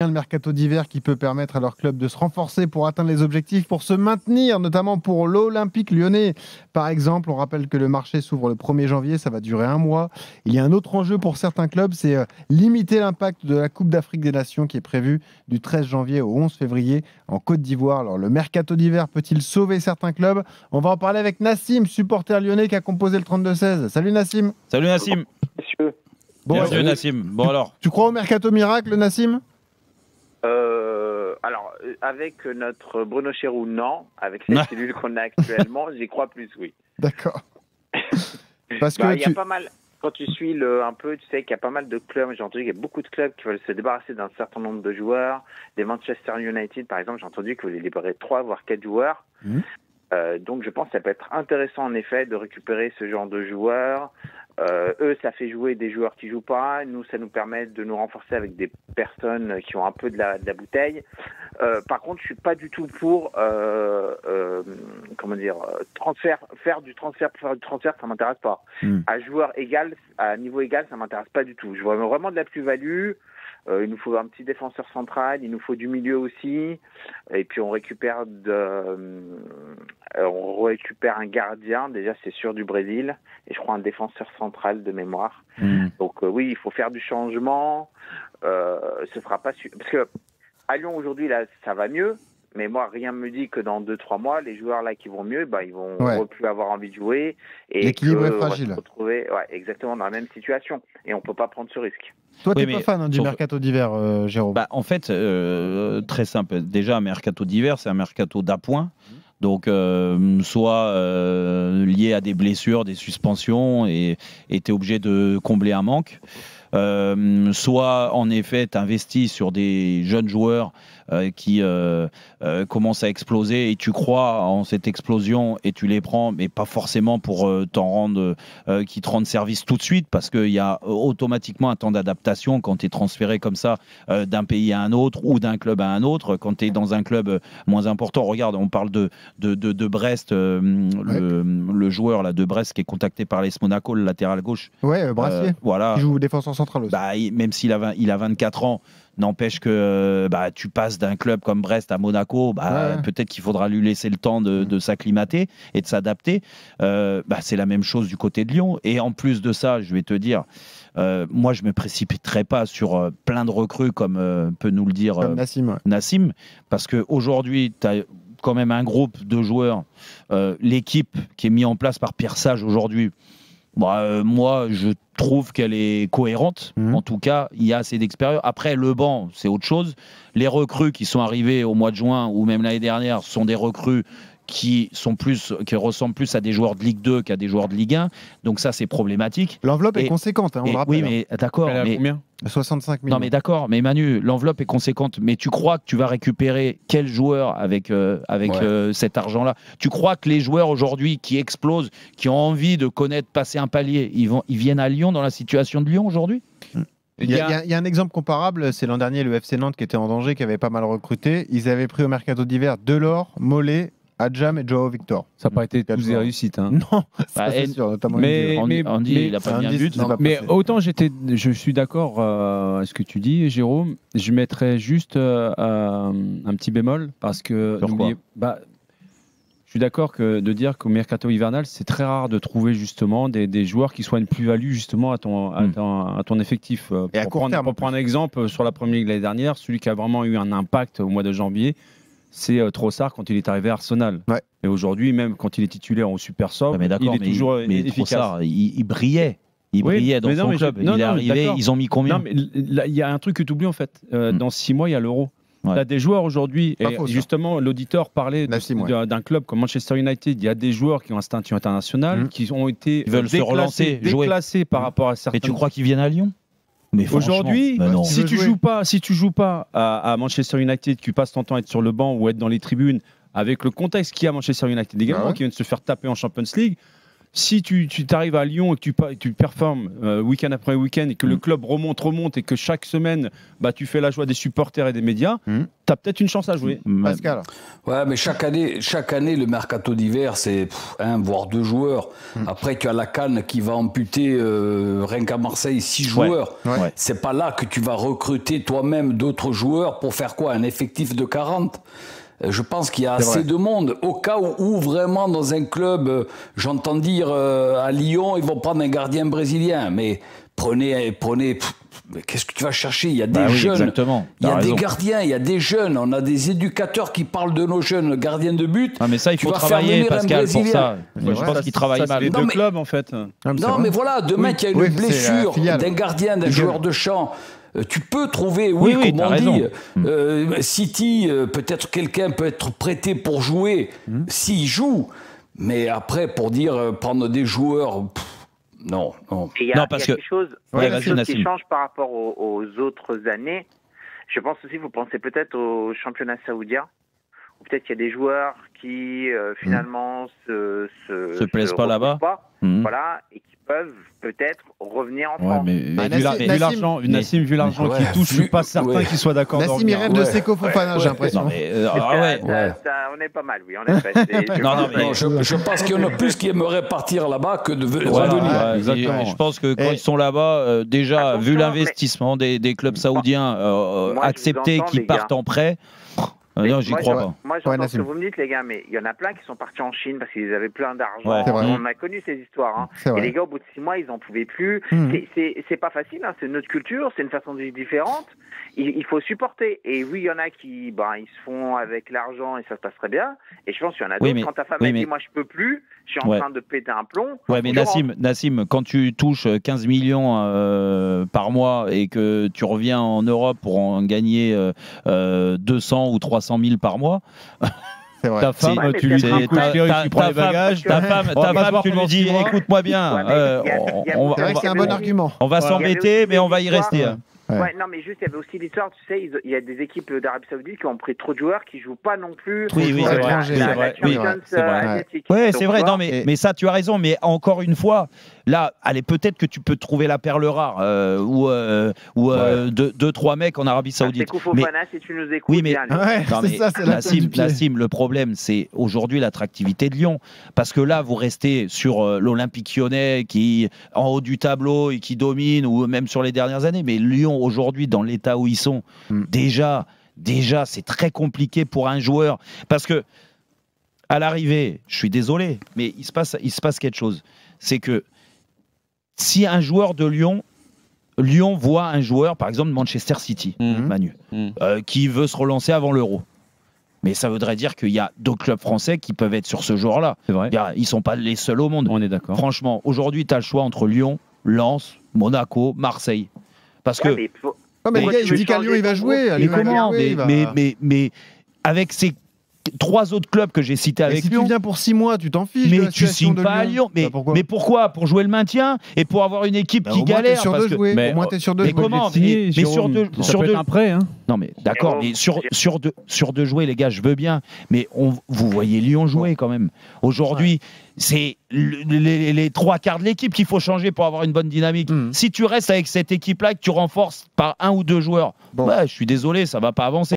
Le mercato d'hiver qui peut permettre à leur club de se renforcer pour atteindre les objectifs, pour se maintenir, notamment pour l'Olympique Lyonnais. Par exemple, on rappelle que le marché s'ouvre le 1er janvier, ça va durer un mois. Il y a un autre enjeu pour certains clubs, c'est limiter l'impact de la Coupe d'Afrique des Nations qui est prévue du 13 janvier au 11 février en Côte d'Ivoire. Alors le mercato d'hiver peut-il sauver certains clubs? On va en parler avec Nassim, supporter lyonnais qui a composé le 32-16. Salut Nassim. Salut Nassim. Messieurs. Bon, Bienvenue Nassim. Bon alors. Tu crois au mercato miracle, Nassim? Alors, avec notre Bruno Chéroux, non. Avec cette cellule qu'on a actuellement, j'y crois plus, oui. D'accord. Parce que il y a pas mal. Quand tu suis un peu, tu sais qu'il y a pas mal de clubs. J'ai entendu qu'il y a beaucoup de clubs qui veulent se débarrasser d'un certain nombre de joueurs. Des Manchester United, par exemple, j'ai entendu qu'ils voulaient libérer 3 voire 4 joueurs. Donc, je pense que ça peut être intéressant, en effet, de récupérer ce genre de joueurs. Eux, ça fait jouer des joueurs qui jouent pas. Nous, ça nous permet de nous renforcer avec des personnes qui ont un peu de la bouteille. Par contre, je suis pas du tout pour faire du transfert pour faire du transfert, ça m'intéresse pas. À joueur égal, à niveau égal, ça m'intéresse pas du tout. Je vois vraiment de la plus-value. Il nous faut un petit défenseur central, il nous faut du milieu aussi, et puis on récupère un gardien, déjà c'est sûr, du Brésil, et je crois un défenseur central de mémoire. Donc oui, il faut faire du changement. Ce sera pas parce que à Lyon aujourd'hui là ça va mieux, mais moi rien me dit que dans 2-3 mois les joueurs là qui vont mieux, ils vont plus avoir envie de jouer et l'équilibre est fragile. On va se retrouver exactement dans la même situation et on peut pas prendre ce risque. Toi, tu n'es pas fan du mercato d'hiver, Jérôme? En fait, très simple. Déjà, un mercato d'hiver, c'est un mercato d'appoint. Donc, soit lié à des blessures, des suspensions, et tu es obligé de combler un manque. Soit, en effet, tu investis sur des jeunes joueurs qui commencent à exploser et tu crois en cette explosion et tu les prends, mais pas forcément pour qui te rendent service tout de suite, parce qu'il y a automatiquement un temps d'adaptation quand tu es transféré comme ça d'un pays à un autre ou d'un club à un autre. Quand tu es dans un club moins important, regarde, on parle de Brest, le joueur là, de Brest qui est contacté par l'AS Monaco, le latéral gauche. Ouais, Brassier, voilà. Qui joue défenseur central aussi. Même s'il a 24 ans, n'empêche que tu passes d'un club comme Brest à Monaco, peut-être qu'il faudra lui laisser le temps de s'acclimater et de s'adapter. C'est la même chose du côté de Lyon. Et en plus de ça, je vais te dire, moi je ne me précipiterai pas sur plein de recrues comme peut nous le dire Nassim, parce qu'aujourd'hui, tu as quand même un groupe de joueurs, l'équipe qui est mise en place par Pierre Sage aujourd'hui. Moi, je trouve qu'elle est cohérente. En tout cas, il y a assez d'expérience. Après, le banc, c'est autre chose. Les recrues qui sont arrivées au mois de juin ou même l'année dernière sont des recrues qui ressemblent plus à des joueurs de Ligue 2 qu'à des joueurs de Ligue 1. Donc ça, c'est problématique. L'enveloppe est conséquente, on le rappelle. Oui, mais d'accord. Elle a combien ? 65 millions. Non, mais d'accord. Mais Manu, l'enveloppe est conséquente. Mais tu crois que tu vas récupérer quel joueur avec cet argent-là? Tu crois que les joueurs aujourd'hui qui explosent, qui ont envie de passer un palier, ils viennent à Lyon dans la situation de Lyon aujourd'hui? Il y a un exemple comparable, c'est l'an dernier le FC Nantes qui était en danger, qui avait pas mal recruté. Ils avaient pris au mercato d'hiver Delors, Mollet, Adjam et Joao Victor. Ça n'a pas été tous des réussites. Hein. Non, c'est sûr, notamment Andy, il a pas mis un but. Mais autant je suis d'accord avec ce que tu dis, Jérôme. Je mettrais juste un petit bémol parce que je suis d'accord de dire qu'au mercato hivernal, c'est très rare de trouver justement des joueurs qui soient une plus-value justement à ton effectif. Et à court terme. Pour prendre un exemple sur la Première Ligue l'année dernière, celui qui a vraiment eu un impact au mois de janvier, c'est Trossard quand il est arrivé à Arsenal. Ouais. Et aujourd'hui, même quand il est titulaire au Super Sub, il est toujours efficace. Trossard, il brillait. Il brillait dans son club. Il est arrivé, ils ont mis combien? Non, mais il y a un truc que tu oublies en fait. Dans 6 mois, il y a l'Euro. Tu as des joueurs aujourd'hui, et justement, l'auditeur parlait d'un club comme Manchester United. Il y a des joueurs qui ont un statut international, qui ont été déclassés par rapport à certains. Et tu crois qu'ils viennent à Lyon? Aujourd'hui, si tu joues pas à Manchester United, tu passes ton temps à être sur le banc ou être dans les tribunes, avec le contexte qu'il y a à Manchester United également, qui vient de se faire taper en Champions League, si tu arrives à Lyon et que tu performes week-end après week-end et que le club remonte et que chaque semaine tu fais la joie des supporters et des médias, tu as peut-être une chance à jouer. Pascal. Ouais, mais chaque année le mercato d'hiver, c'est 1 voire 2 joueurs. Après, tu as la CAN qui va amputer rien qu'à Marseille 6 joueurs. Ouais. C'est pas là que tu vas recruter toi-même d'autres joueurs pour faire quoi? Un effectif de 40? Je pense qu'il y a assez de monde. Au cas où vraiment dans un club, j'entends dire à Lyon, ils vont prendre un gardien brésilien. Mais prenez qu'est-ce que tu vas chercher? Il y a des jeunes, exactement. il y a des gardiens, il y a des jeunes. On a des éducateurs qui parlent de nos jeunes gardiens de but. Ah mais ça, il faut travailler, Pascal, pour ça. Je pense qu'il travaille mal. Les deux clubs, en fait. Non, mais voilà, demain qu'il y a une blessure d'un gardien, d'un joueur de champ, tu peux trouver, comme on dit, City, peut-être quelqu'un peut être prêté pour jouer s'il joue, mais après, pour dire prendre des joueurs, non. Il y a quelque chose qui change par rapport aux autres années. Je pense aussi, vous pensez peut-être au championnat saoudien, ou peut-être qu'il y a des joueurs qui finalement se plaisent pas là-bas, voilà, et qui peuvent peut-être revenir en France. Vu l'argent qu'il touche, je suis pas certain qu'il soit d'accord. Nassim, il rêve de Seko Fofana, j'ai l'impression. On est pas mal, oui, en effet. Je pense qu'il y en a plus qui aimeraient partir là-bas que de revenir. Exactement. Je pense que quand ils sont là-bas, déjà, vu l'investissement des clubs saoudiens, accepter qu'ils partent en prêt. Non, j'y crois pas. Moi, j'entends ce que vous me dites, les gars, mais il y en a plein qui sont partis en Chine parce qu'ils avaient plein d'argent. On a connu ces histoires. Et les gars, au bout de 6 mois, ils n'en pouvaient plus. C'est pas facile, c'est notre culture, c'est une façon de vivre différente. Il faut supporter. Et oui, il y en a qui ils se font avec l'argent et ça se passe très bien. Et je pense qu'il y en a d'autres, quand ta femme dit moi je peux plus, je suis en train de péter un plomb. Ouais, mais Nassim, quand tu touches 15 millions par mois et que tu reviens en Europe pour en gagner 200 ou 300 000 par mois. Ta femme, tu lui dis, tu prends les bagages. Ta femme, tu lui dis, écoute-moi bien. C'est vrai que c'est un bon argument. On va s'embêter, mais on va y rester. Non, mais juste, il y avait aussi l'histoire, tu sais, il y a des équipes d'Arabie Saoudite qui ont pris trop de joueurs qui jouent pas non plus. Oui, c'est vrai. C'est vrai. Non, mais ça, tu as raison. Mais encore une fois, là, allez, peut-être que tu peux trouver la perle rare ou 2-3 mecs en Arabie Saoudite. Si tu nous écoutes. Oui, mais Nassim, le problème, c'est aujourd'hui l'attractivité de Lyon, parce que là, vous restez sur l'Olympique Lyonnais qui en haut du tableau et qui domine, ou même sur les dernières années. Mais Lyon aujourd'hui, dans l'état où ils sont, déjà c'est très compliqué pour un joueur, parce que à l'arrivée, je suis désolé, mais il se passe quelque chose. C'est que si un joueur de Lyon voit un joueur, par exemple de Manchester City, Manu, qui veut se relancer avant l'Euro, mais ça voudrait dire qu'il y a d'autres clubs français qui peuvent être sur ce joueur-là. C'est vrai. Ils ne sont pas les seuls au monde. On est d'accord. Franchement, aujourd'hui, tu as le choix entre Lyon, Lens, Monaco, Marseille. Parce que. Mais le gars, il dit qu'à Lyon, il va jouer. Mais avec ces 3 autres clubs que j'ai cités avec Lyon. Si tu viens pour 6 mois, tu t'en fiches. Mais tu signes pas à Lyon. Mais pourquoi? Pour jouer le maintien et pour avoir une équipe qui galère. Au moins, t'es sur 2 jouer. Mais comment? Mais sur 2 un prêt. Non, mais d'accord. Mais sur 2 jouer, les gars, je veux bien. Mais vous voyez Lyon jouer quand même. Aujourd'hui, c'est les 3 quarts de l'équipe qu'il faut changer pour avoir une bonne dynamique. Si tu restes avec cette équipe-là et que tu renforces par 1 ou 2 joueurs, je suis désolé, ça va pas avancer.